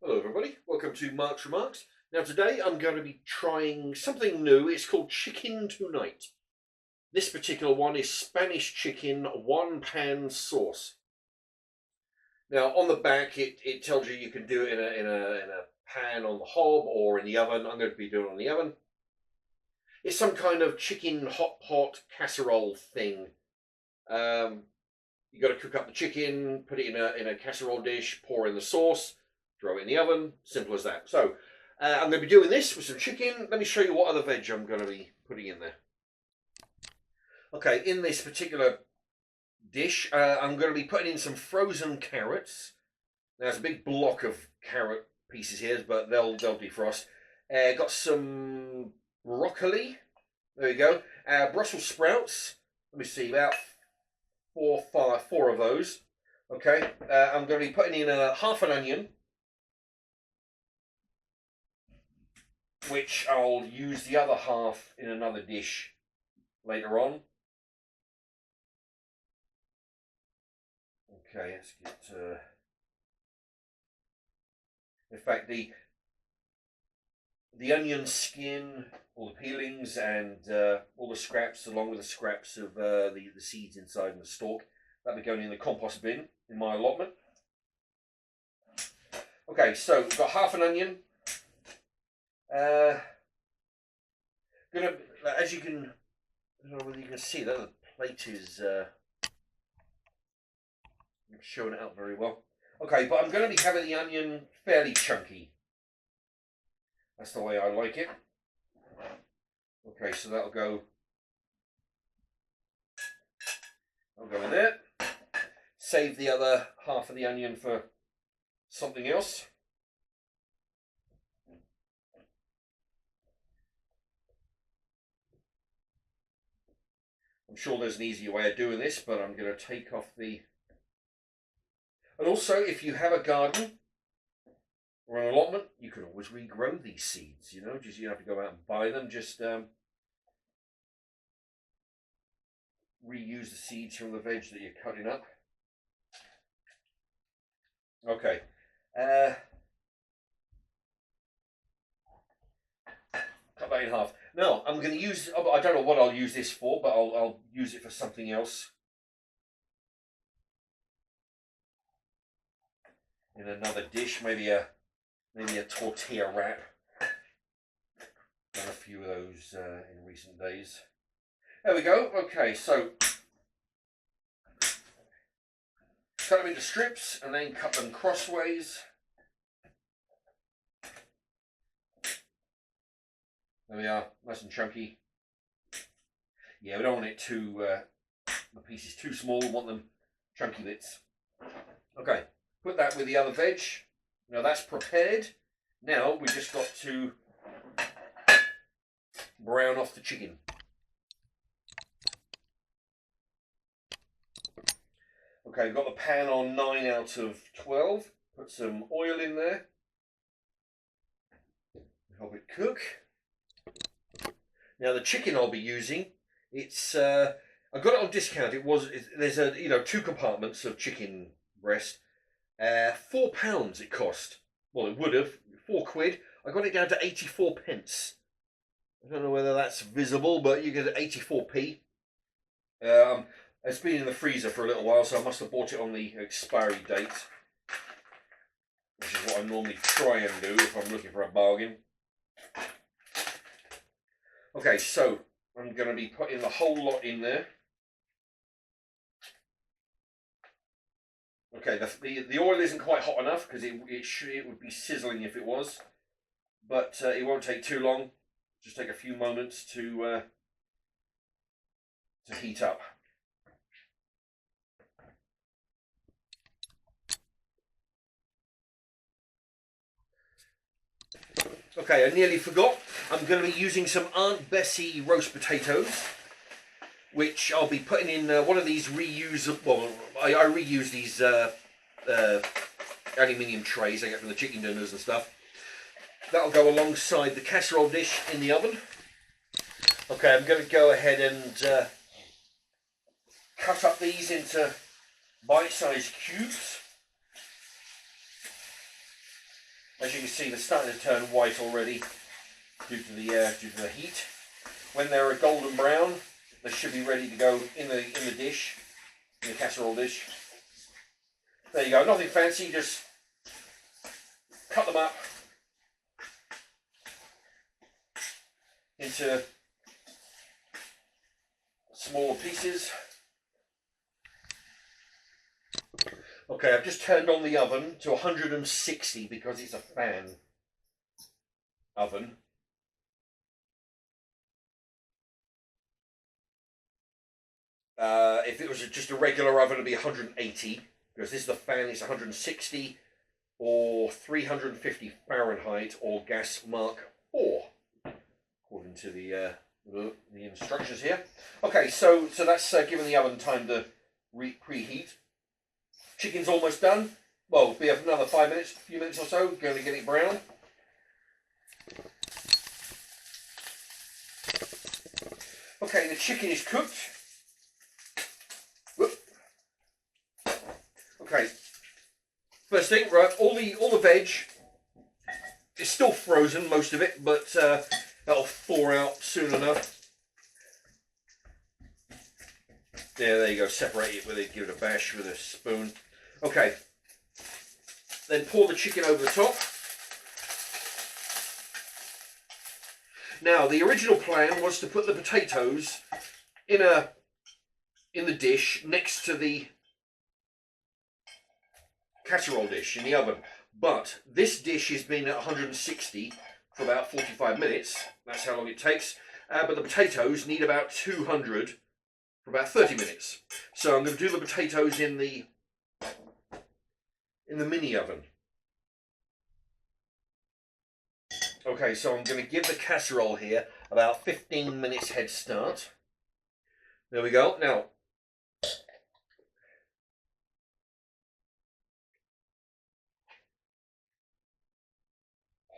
Hello everybody, welcome to Mark's Remarks. Now today I'm going to be trying something new. It's called chicken tonight. This particular one is Spanish chicken one pan sauce. Now on the back it tells you can do it in a pan on the hob or in the oven. I'm going to be doing it on the oven. It's some kind of chicken hot pot casserole thing. You got to cook up the chicken, put it in a casserole dish, pour in the sauce, throw it in the oven, simple as that. So I'm going to be doing this with some chicken. Let me show you what other veg I'm going to be putting in there. Okay, in this particular dish, I'm going to be putting in some frozen carrots. There's a big block of carrot pieces here, but they'll defrost. Got some broccoli. There you go. Brussels sprouts. Let me see, about four of those. Okay, I'm going to be putting in half an onion, which I'll use the other half in another dish later on. Okay, let's get. In fact, the onion skin, all the peelings, and all the scraps, along with the scraps of the seeds inside and the stalk, that'll be going in the compost bin in my allotment. Okay, so we've got half an onion. As you can, I don't know whether you can see that the plate is showing it out very well. Okay, but I'm going to be having the onion fairly chunky. That's the way I like it. Okay, so that'll go in there. Save the other half of the onion for something else. I'm sure there's an easier way of doing this, but I'm going to take off the... And also, if you have a garden or an allotment, you can always regrow these seeds, you know, just you don't have to go out and buy them, just reuse the seeds from the veg that you're cutting up. Okay. Cut that in half. Now, I'm going to use, I don't know what I'll use this for, but I'll use it for something else. In another dish, maybe a tortilla wrap. Done a few of those in recent days. There we go. Okay, so cut them into strips and then cut them crossways. There we are, nice and chunky. Yeah, we don't want it too, the pieces too small, we want them chunky bits. Okay, put that with the other veg. Now that's prepared. Now we just got to brown off the chicken. Okay, we've got the pan on 9 out of 12. Put some oil in there. Help it cook. Now the chicken I'll be using, it's I got it on discount. There's a 2 compartments of chicken breast. £4 it cost. Well, it would have £4. I got it down to 84 pence. I don't know whether that's visible, but you get 84p. It's been in the freezer for a little while, so I must have bought it on the expiry date, which is what I normally try and do if I'm looking for a bargain. Okay, so I'm going to be putting the whole lot in there. Okay, the oil isn't quite hot enough because it would be sizzling if it was, but it won't take too long. Just take a few moments to heat up. Okay, I nearly forgot. I'm going to be using some Aunt Bessie roast potatoes, which I'll be putting in one of these reusable. Well, I reuse these aluminium trays I get from the chicken dinners and stuff. That'll go alongside the casserole dish in the oven. Okay, I'm going to go ahead and cut up these into bite-sized cubes. As you can see, they're starting to turn white already due to the heat. When they're a golden brown, they should be ready to go in the dish, in the casserole dish. There you go. Nothing fancy. Just cut them up into smaller pieces. Okay, I've just turned on the oven to 160 because it's a fan oven. If it was just a regular oven, it'd be 180 because this is the fan. It's 160 or 350 Fahrenheit or gas Mark 4, according to the instructions here. Okay, so that's giving the oven time to preheat. Chicken's almost done. Well, it'll be another 5 minutes, a few minutes or so. Going to get it brown. Okay, the chicken is cooked. Whoop. Okay. First thing, right? All the veg is still frozen, most of it, but that'll thaw out soon enough. There you go. Separate it with it. Give it a bash with a spoon. Okay. Then pour the chicken over the top. Now, the original plan was to put the potatoes in the dish next to the casserole dish in the oven. But this dish has been at 160 for about 45 minutes. That's how long it takes. But the potatoes need about 200 for about 30 minutes. So I'm going to do the potatoes in the mini oven. Okay, so I'm going to give the casserole here about 15 minutes head start. There we go. Now,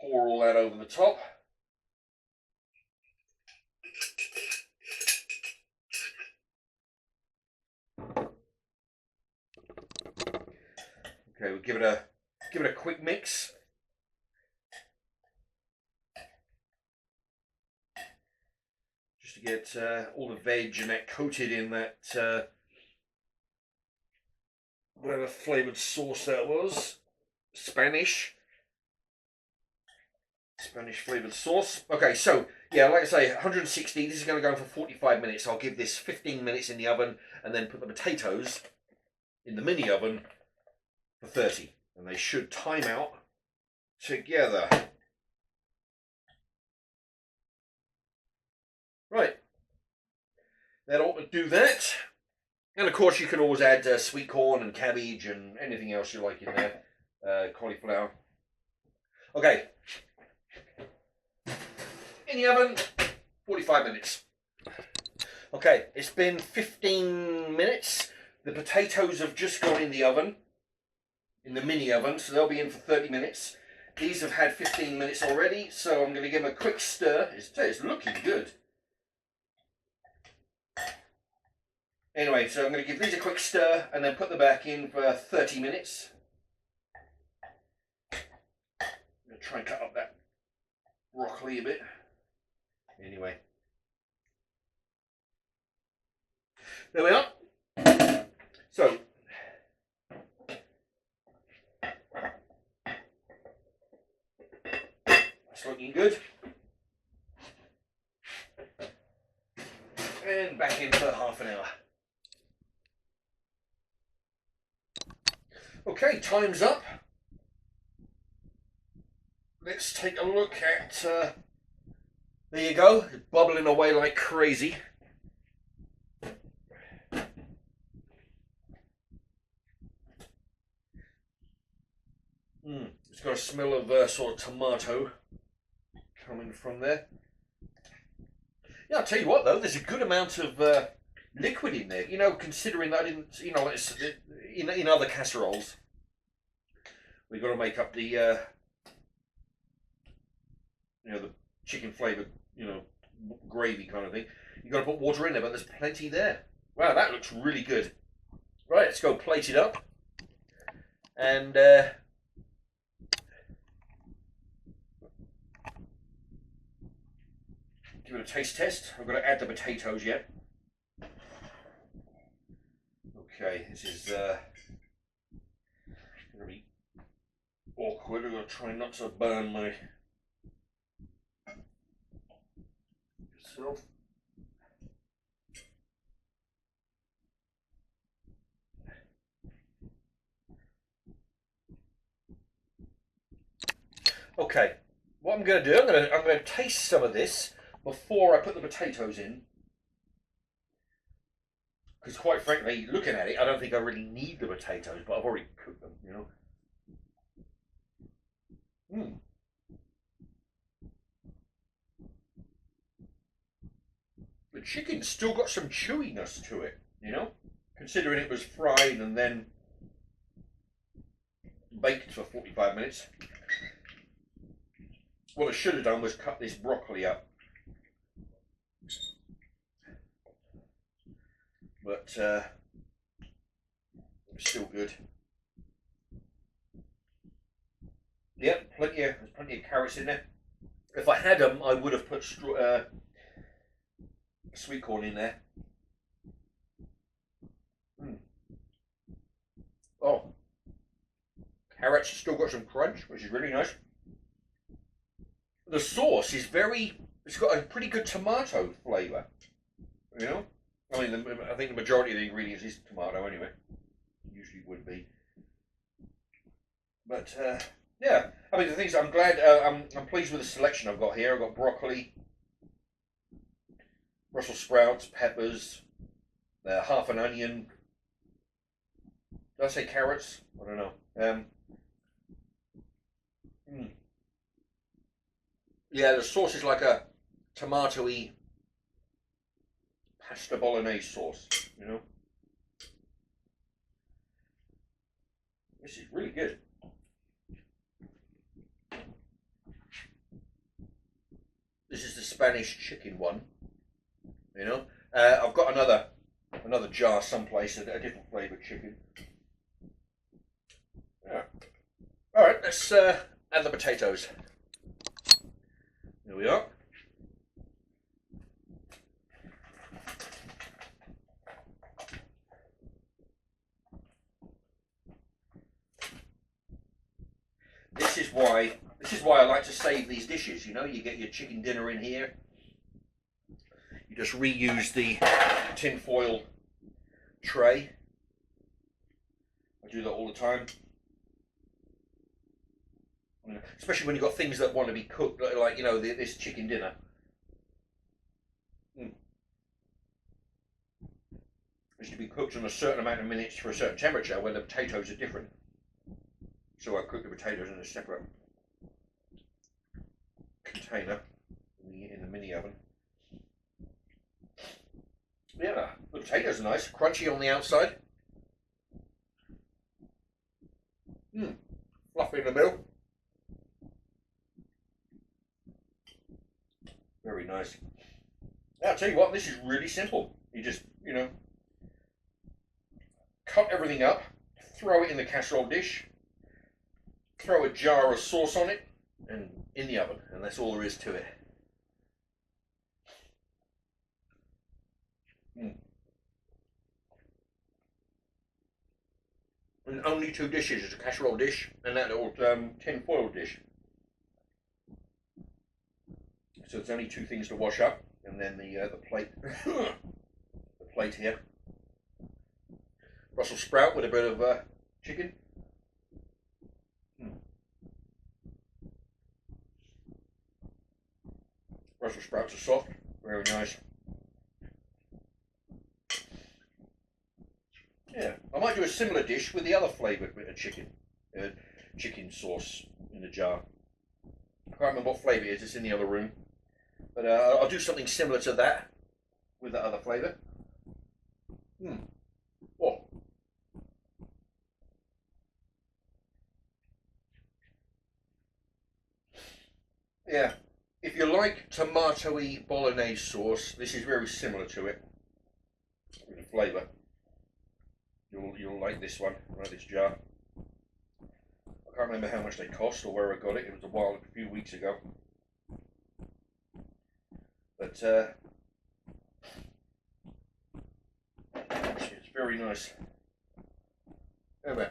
pour all that over the top. Okay, we'll give it a quick mix. Just to get all the veg and that coated in that whatever flavoured sauce that was. Spanish flavoured sauce. Okay, so yeah, like I say, 160. This is going to go for 45 minutes. I'll give this 15 minutes in the oven and then put the potatoes in the mini oven for 30, and they should time out together. Right, that ought to do that. And of course, you can always add sweet corn and cabbage and anything else you like in there, cauliflower. Okay, in the oven, 45 minutes. Okay, it's been 15 minutes. The potatoes have just gone in the oven. In the mini oven, so they'll be in for 30 minutes. These have had 15 minutes already, so I'm going to give them a quick stir. It's looking good. Anyway, so I'm going to give these a quick stir and then put them back in for 30 minutes. I'm going to try and cut up that broccoli a bit. Anyway. There we are. So, it's looking good. And back in for half an hour. Okay, time's up. Let's take a look at, there you go, it's bubbling away like crazy. It's got a smell of sort of tomato coming from there. Yeah, I'll tell you what though, there's a good amount of liquid in there. You know, considering that I didn't, you know, it's, in other casseroles, we've got to make up the, you know, the chicken flavoured, you know, gravy kind of thing. You've got to put water in there, but there's plenty there. Wow, that looks really good. Right, let's go plate it up. And give it a taste test. I've got to add the potatoes yet. Okay, this is going to be awkward. I'm going to try not to burn myself. Okay, what I'm going to do, I'm going to taste some of this before I put the potatoes in. Because quite frankly, looking at it, I don't think I really need the potatoes, but I've already cooked them, you know. The chicken's still got some chewiness to it, you know, considering it was fried and then baked for 45 minutes. What I should have done was cut this broccoli up. But it's still good. Yep, there's plenty of carrots in there. If I had them, I would have put sweet corn in there. Oh, carrots still got some crunch, which is really nice. The sauce is it's got a pretty good tomato flavour, you know. I mean, I think the majority of the ingredients is tomato anyway. Usually would be. But yeah, I mean, the things I'm glad, I'm pleased with the selection I've got here. I've got broccoli, Brussels sprouts, peppers, half an onion. Did I say carrots? I don't know. Yeah, the sauce is like a tomatoey pasta bolognese sauce, you know. This is really good. This is the Spanish chicken one, you know. I've got another jar someplace, a different flavoured chicken. Yeah. All right, let's add the potatoes. Here we are. This is why I like to save these dishes. You know, you get your chicken dinner in here. You just reuse the tin foil tray. I do that all the time. Especially when you've got things that want to be cooked, like, you know, this chicken dinner. It's to be cooked on a certain amount of minutes for a certain temperature when the potatoes are different. So I cook the potatoes in a separate container in the mini oven. Yeah, the potatoes are nice, crunchy on the outside. Fluffy in the middle. Very nice. Now, I'll tell you what, this is really simple. You just, you know, cut everything up, throw it in the casserole dish, throw a jar of sauce on it, and in the oven, and that's all there is to it. And only 2 dishes. It's a casserole dish and that little tin foil dish. So it's only 2 things to wash up, and then the plate, the plate here. Brussels sprout with a bit of chicken. Brussels sprouts are soft, very nice. Yeah, I might do a similar dish with the other flavoured bit of chicken, chicken sauce in the jar. I can't remember what flavour it is. It's in the other room, but I'll do something similar to that with that other flavour. Oh. Yeah, if you like tomatoey bolognese sauce, this is very similar to it in flavour. You'll like this one, right? This jar. I can't remember how much they cost or where I got it. It was a few weeks ago. But it's very nice. Anyway,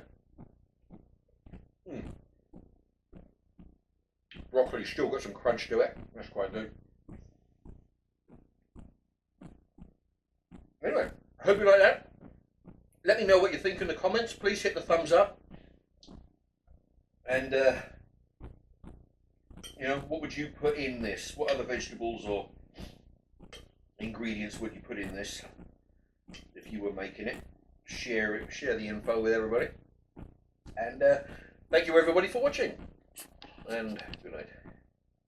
broccoli's still got some crunch to it. That's quite good. Anyway, I hope you like that. Let me know what you think in the comments. Please hit the thumbs up. And you know, what would you put in this? What other vegetables or ingredients would you put in this if you were making it? Share it, share the info with everybody. And thank you everybody for watching. And good night.